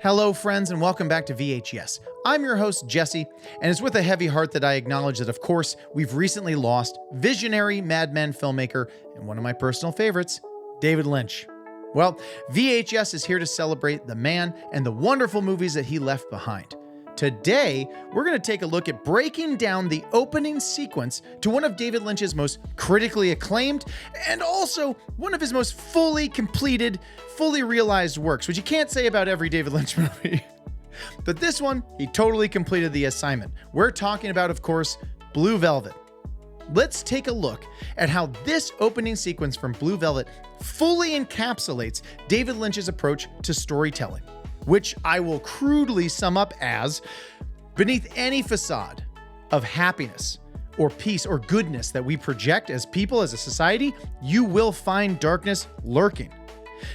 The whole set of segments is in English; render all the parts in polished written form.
Hello, friends, and welcome back to VHS. I'm your host, Jesse, and it's with a heavy heart that I acknowledge that, of course, we've recently lost visionary madman filmmaker and one of my personal favorites, David Lynch. Well, VHS is here to celebrate the man and the wonderful movies that he left behind. Today, we're going to take a look at breaking down the opening sequence to one of David Lynch's most critically acclaimed and also one of his most fully completed, fully realized works, which you can't say about every David Lynch movie. But this one, he totally completed the assignment. We're talking about, of course, Blue Velvet. Let's take a look at how this opening sequence from Blue Velvet fully encapsulates David Lynch's approach to storytelling, which I will crudely sum up as, beneath any facade of happiness or peace or goodness that we project as people, as a society, you will find darkness lurking.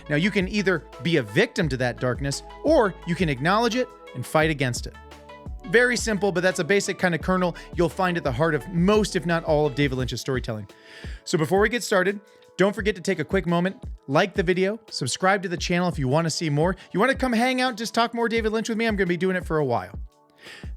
Now, you can either be a victim to that darkness, or you can acknowledge it and fight against it. Very simple, but that's a basic kind of kernel you'll find at the heart of most, if not all, of David Lynch's storytelling. So before we get started, don't forget to take a quick moment, like the video, subscribe to the channel if you want to see more. You want to come hang out, just talk more David Lynch with me? I'm going to be doing it for a while.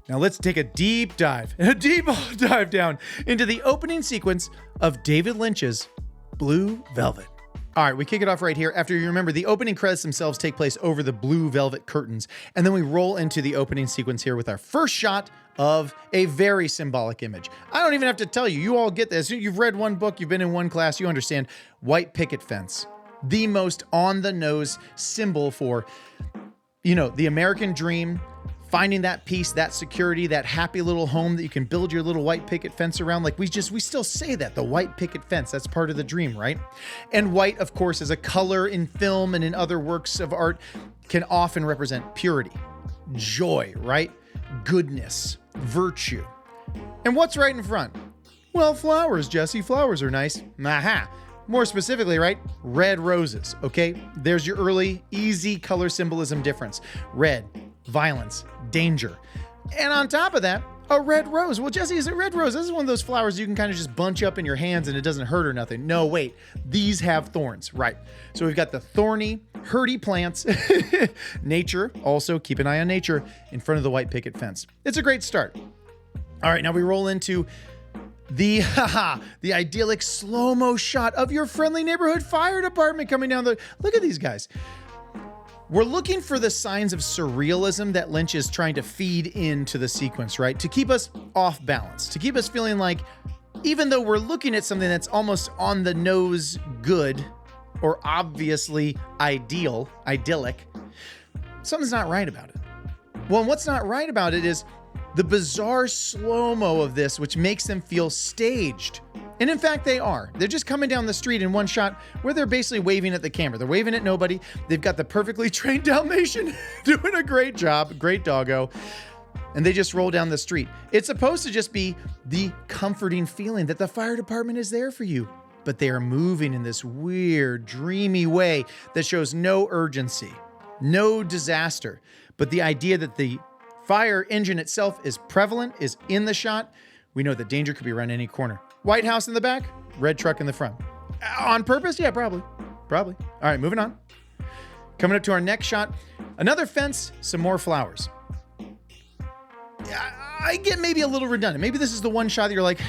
Now let's take a deep dive down into the opening sequence of David Lynch's Blue Velvet. All right, we kick it off right here. After you remember, the opening credits themselves take place over the blue velvet curtains, and then we roll into the opening sequence here with our first shot of a very symbolic image. I don't even have to tell you, you all get this. You've read one book, you've been in one class, you understand. White picket fence, the most on-the-nose symbol for, the American dream, finding that peace, that security, that happy little home that you can build your little white picket fence around. Like we still say that, the white picket fence, that's part of the dream, right? And white, of course, as a color in film and in other works of art, can often represent purity, joy, right? Goodness, virtue. And what's right in front? Well, flowers, Jesse, flowers are nice. Aha. More specifically, right? Red roses, okay? There's your early, easy color symbolism difference. Red, violence, danger. And on top of that, a red rose. Well, Jesse, is it red rose? This is one of those flowers you can kind of just bunch up in your hands and it doesn't hurt or nothing. No, wait, these have thorns, right? So we've got the thorny, hurty plants. Nature, also keep an eye on nature in front of the white picket fence. It's a great start. All right, now we roll into the idyllic slow-mo shot of your friendly neighborhood fire department coming down the, look at these guys. We're looking for the signs of surrealism that Lynch is trying to feed into the sequence, right? To keep us off balance, to keep us feeling like, even though we're looking at something that's almost on the nose good, or obviously idyllic, something's not right about it. Well, and what's not right about it is the bizarre slow-mo of this, which makes them feel staged. And in fact, they are. They're just coming down the street in one shot where they're basically waving at the camera. They're waving at nobody. They've got the perfectly trained Dalmatian doing a great job, great doggo. And they just roll down the street. It's supposed to just be the comforting feeling that the fire department is there for you. But they are moving in this weird, dreamy way that shows no urgency, no disaster. But the idea that the fire engine itself is prevalent, is in the shot. We know that danger could be around any corner. White house in the back, red truck in the front. On purpose? Yeah, probably. All right, moving on. Coming up to our next shot, another fence, some more flowers. I get maybe a little redundant. Maybe this is the one shot that you're like,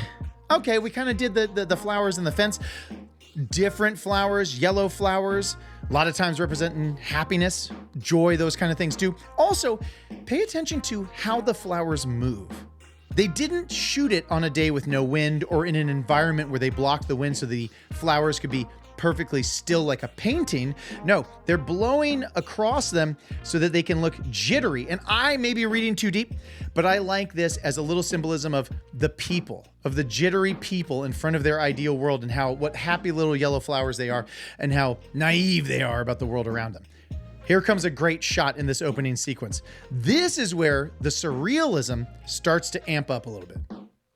okay, we kind of did the flowers in the fence. Different flowers, yellow flowers, a lot of times representing happiness, joy, those kind of things too. Also, pay attention to how the flowers move. They didn't shoot it on a day with no wind or in an environment where they blocked the wind so the flowers could be perfectly still like a painting. No, they're blowing across them so that they can look jittery. And I may be reading too deep, but I like this as a little symbolism of the people, of the jittery people in front of their ideal world, and what happy little yellow flowers they are and how naive they are about the world around them. Here comes a great shot in this opening sequence. This is where the surrealism starts to amp up a little bit.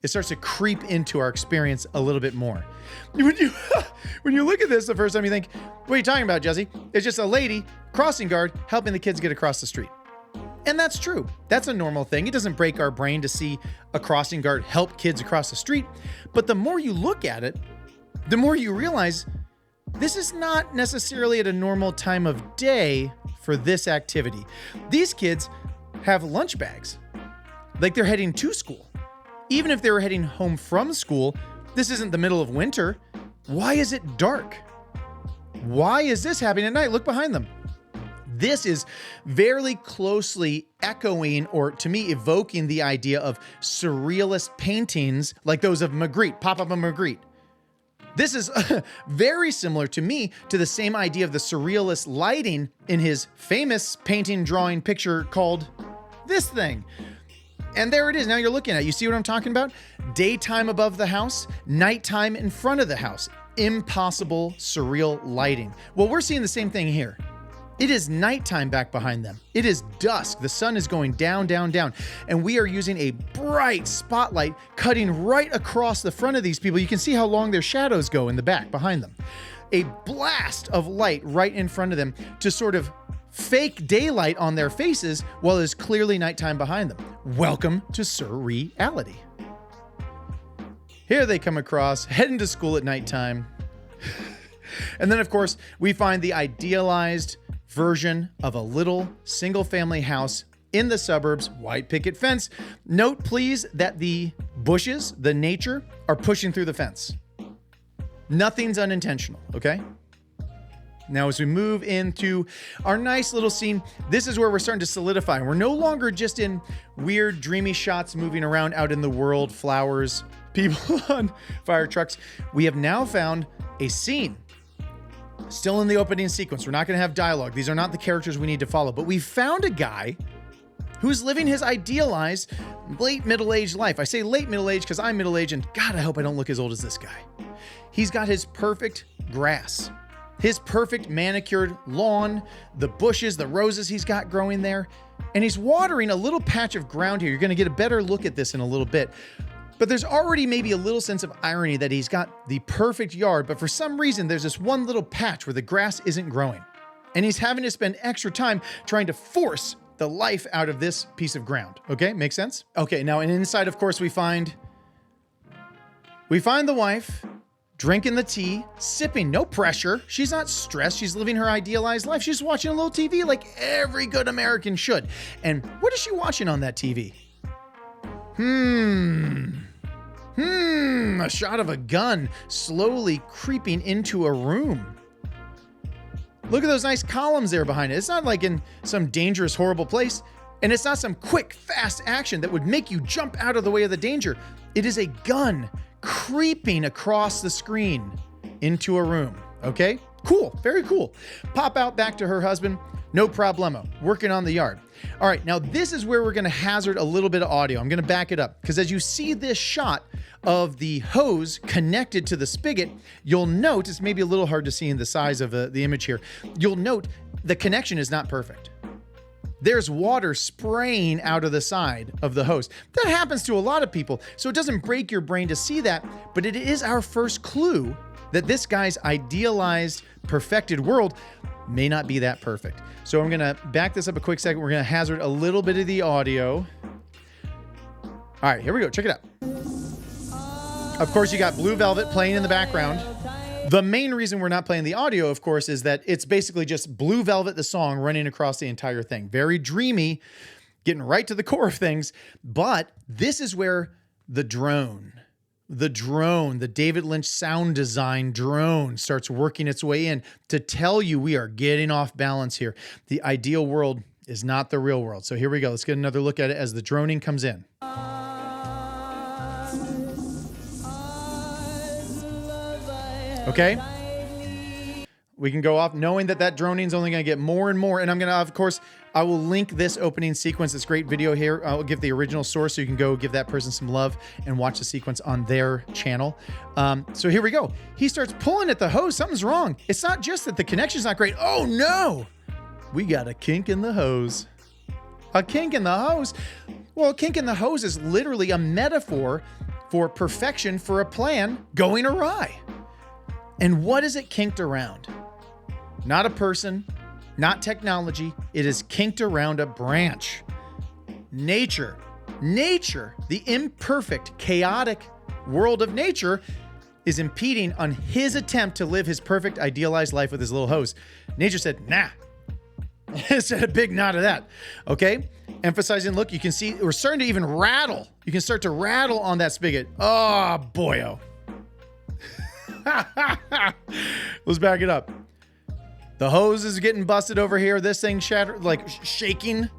It starts to creep into our experience a little bit more. When you look at this the first time, you think, what are you talking about, Jesse? It's just a lady, crossing guard, helping the kids get across the street. And that's true. That's a normal thing. It doesn't break our brain to see a crossing guard help kids across the street. But the more you look at it, the more you realize This is not necessarily at a normal time of day for this activity. These kids have lunch bags, like they're heading to school. Even if they were heading home from school, this isn't the middle of winter. Why is it dark? Why is this happening at night? Look behind them. This is very closely echoing, or to me, evoking the idea of surrealist paintings like those of Magritte, Papa Magritte. This is very similar to me to the same idea of the surrealist lighting in his famous painting, drawing, picture called this thing. And there it is. Now you're looking at it. You see what I'm talking about? Daytime above the house, nighttime in front of the house. Impossible, surreal lighting. Well, we're seeing the same thing here. It is nighttime back behind them. It is dusk. The sun is going down, down, down. And we are using a bright spotlight cutting right across the front of these people. You can see how long their shadows go in the back behind them. A blast of light right in front of them to sort of fake daylight on their faces while it's clearly nighttime behind them. Welcome to surreality. Here they come across, heading to school at nighttime. And then, of course, we find the idealized version of a little single-family house in the suburbs, white picket fence. Note, please, that the bushes, the nature, are pushing through the fence. Nothing's unintentional, okay? Now, as we move into our nice little scene, this is where we're starting to solidify. We're no longer just in weird, dreamy shots moving around out in the world, flowers, people on fire trucks. We have now found a scene. Still in the opening sequence. We're not going to have dialogue. These are not the characters we need to follow. But we found a guy who's living his idealized late middle-aged life. I say late middle-aged because I'm middle-aged, and God, I hope I don't look as old as this guy. He's got his perfect grass, his perfect manicured lawn, the bushes, the roses he's got growing there, and he's watering a little patch of ground here. You're going to get a better look at this in a little bit. But there's already maybe a little sense of irony that he's got the perfect yard, but for some reason, there's this one little patch where the grass isn't growing. And he's having to spend extra time trying to force the life out of this piece of ground. Okay, makes sense? Okay, now and inside, of course, we find the wife drinking the tea, sipping, no pressure. She's not stressed. She's living her idealized life. She's watching a little TV like every good American should. And what is she watching on that TV? A shot of a gun slowly creeping into a room. Look at those nice columns there behind it. It's not like in some dangerous, horrible place. And it's not some quick, fast action that would make you jump out of the way of the danger. It is a gun creeping across the screen into a room. Okay? Cool. Very cool. Pop out back to her husband. No problemo. Working on the yard. All right, now this is where we're going to hazard a little bit of audio. I'm going to back it up because as you see this shot of the hose connected to the spigot, you'll note, it's maybe a little hard to see in the size of the image here, you'll note the connection is not perfect. There's water spraying out of the side of the hose. That happens to a lot of people, so it doesn't break your brain to see that, but it is our first clue that this guy's idealized, perfected world may not be that perfect. So I'm going to back this up a quick second. We're going to hazard a little bit of the audio. All right, here we go. Check it out. Of course, you got Blue Velvet playing in the background. The main reason we're not playing the audio, of course, is that it's basically just Blue Velvet, the song, running across the entire thing. Very dreamy, getting right to the core of things. But this is where the drone, the David Lynch sound design drone starts working its way in to tell you we are getting off balance here. The ideal world is not the real world. So here we go. Let's get another look at it as the droning comes in. Okay? We can go off knowing that that droning is only going to get more and more. And I'm going to, of course, I will link this opening sequence, this great video here. I'll give the original source so you can go give that person some love and watch the sequence on their channel. So here we go. He starts pulling at the hose. Something's wrong. It's not just that the connection's not great. Oh no! We got a kink in the hose. A kink in the hose? Well, a kink in the hose is literally a metaphor for perfection for a plan going awry. And what is it kinked around? Not a person, not technology. It is kinked around a branch. Nature, the imperfect, chaotic world of nature is impeding on his attempt to live his perfect idealized life with his little hose. Nature said, nah. It said a big nah to that. Okay? Emphasizing, look, you can see we're starting to even rattle. You can start to rattle on that spigot. Oh, boyo. Let's back it up. The hose is getting busted over here. This thing shattered, like shaking.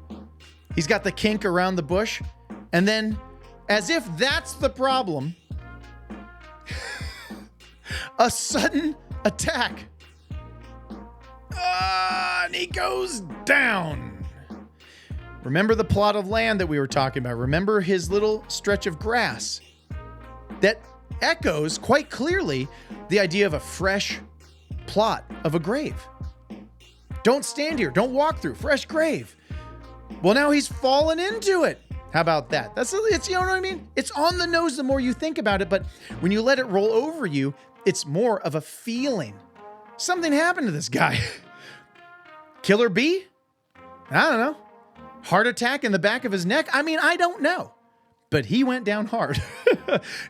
He's got the kink around the bush. And then, as if that's the problem, a sudden attack. And he goes down. Remember the plot of land that we were talking about. Remember his little stretch of grass that echoes quite clearly the idea of a fresh plot of a grave. Don't stand here. Don't walk through. Fresh grave. Well, now he's fallen into it. How about that? It's, you know what I mean? It's on the nose the more you think about it, but when you let it roll over you, it's more of a feeling. Something happened to this guy. Killer bee? I don't know. Heart attack in the back of his neck? I mean, I don't know. But he went down hard.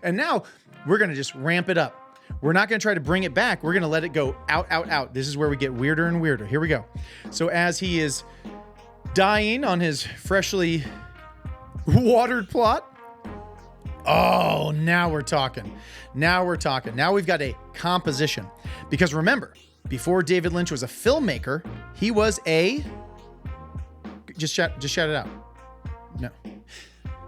And now we're going to just ramp it up. We're not going to try to bring it back. We're going to let it go out, out, out. This is where we get weirder and weirder. Here we go. So as he is dying on his freshly watered plot. Oh, now we're talking. Now we're talking. Now we've got a composition. Because remember, before David Lynch was a filmmaker, he was a... Just shout it out. No.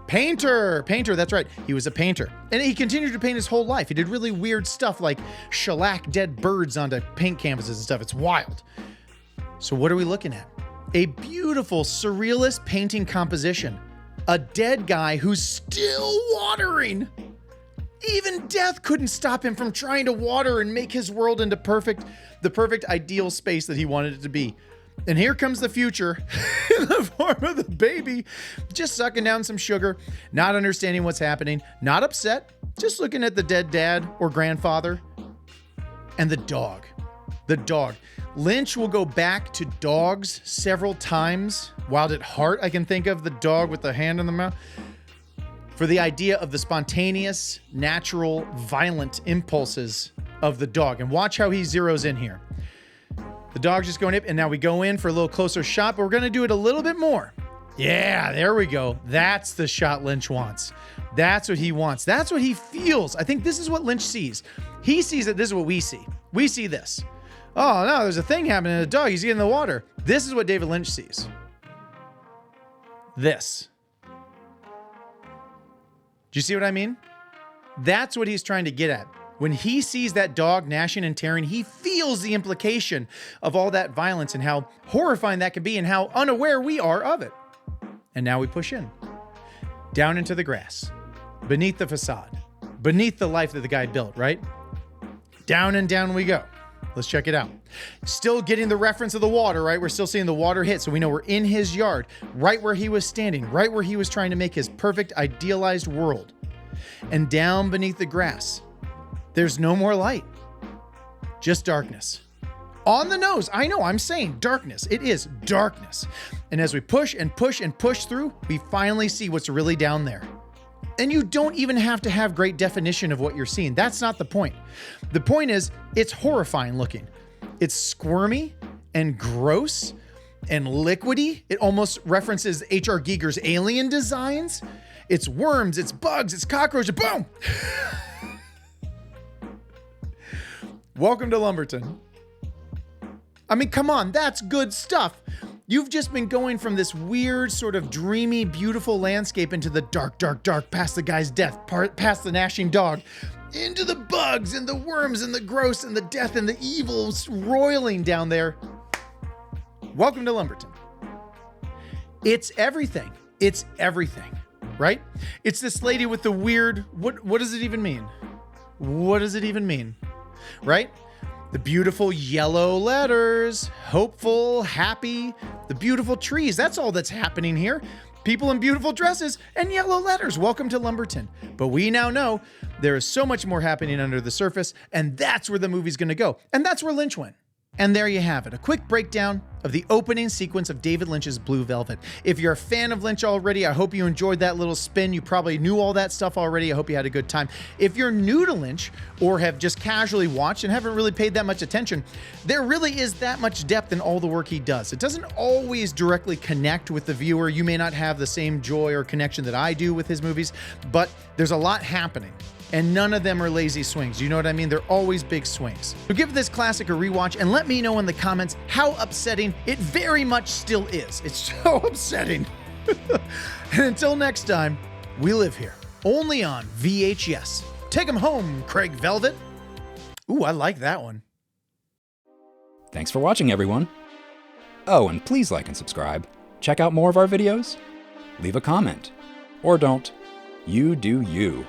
Painter, that's right. He was a painter. And he continued to paint his whole life. He did really weird stuff like shellac dead birds onto paint canvases and stuff. It's wild. So what are we looking at? A beautiful surrealist painting composition. A dead guy who's still watering. Even death couldn't stop him from trying to water and make his world into the perfect ideal space that he wanted it to be. And here comes the future in the form of the baby, just sucking down some sugar, not understanding what's happening, not upset, just looking at the dead dad or grandfather. And the dog. The dog. Lynch will go back to dogs several times. Wild at Heart, I can think of the dog with the hand in the mouth. For the idea of the spontaneous, natural, violent impulses of the dog. And watch how he zeroes in here. The dog's just going up, and now we go in for a little closer shot, but we're going to do it a little bit more. Yeah, there we go. That's the shot Lynch wants. That's what he wants. That's what he feels. I think this is what Lynch sees. He sees that this is what we see. We see this. Oh, no, there's a thing happening to the dog. He's getting in the water. This is what David Lynch sees. This. Do you see what I mean? That's what he's trying to get at. When he sees that dog gnashing and tearing, he feels the implication of all that violence and how horrifying that can be and how unaware we are of it. And now we push in. Down into the grass. Beneath the facade. Beneath the life that the guy built, right? Down and down we go. Let's check it out. Still getting the reference of the water, right? We're still seeing the water hit, so we know we're in his yard, right where he was standing, right where he was trying to make his perfect, idealized world. And down beneath the grass, there's no more light. Just darkness. On the nose. I know, I'm saying darkness. It is darkness. And as we push and push and push through, we finally see what's really down there. And you don't even have to have great definition of what you're seeing. That's not the point. The point is, it's horrifying looking. It's squirmy and gross and liquidy. It almost references H.R. Giger's alien designs. It's worms, it's bugs, it's cockroaches, boom! Welcome to Lumberton. I mean, come on, that's good stuff. You've just been going from this weird, sort of dreamy, beautiful landscape into the dark, dark, dark, past the guy's death, past the gnashing dog, into the bugs and the worms and the gross and the death and the evil roiling down there. Welcome to Lumberton. It's everything. It's everything, right? It's this lady with the weird, what does it even mean? What does it even mean? Right? The beautiful yellow letters, hopeful, happy, the beautiful trees. That's all that's happening here. People in beautiful dresses and yellow letters. Welcome to Lumberton. But we now know there is so much more happening under the surface, and that's where the movie's going to go. And that's where Lynch went. And there you have it, a quick breakdown of the opening sequence of David Lynch's Blue Velvet. If you're a fan of Lynch already, I hope you enjoyed that little spin. You probably knew all that stuff already. I hope you had a good time. If you're new to Lynch or have just casually watched and haven't really paid that much attention, there really is that much depth in all the work he does. It doesn't always directly connect with the viewer. You may not have the same joy or connection that I do with his movies, but there's a lot happening. And none of them are lazy swings. You know what I mean? They're always big swings. So give this classic a rewatch and let me know in the comments how upsetting it very much still is. It's so upsetting. And until next time, we live here, only on VHS. Take 'em home, Craig Velvet. Ooh, I like that one. Thanks for watching, everyone. Oh, and please like and subscribe. Check out more of our videos. Leave a comment. Or don't. You do you.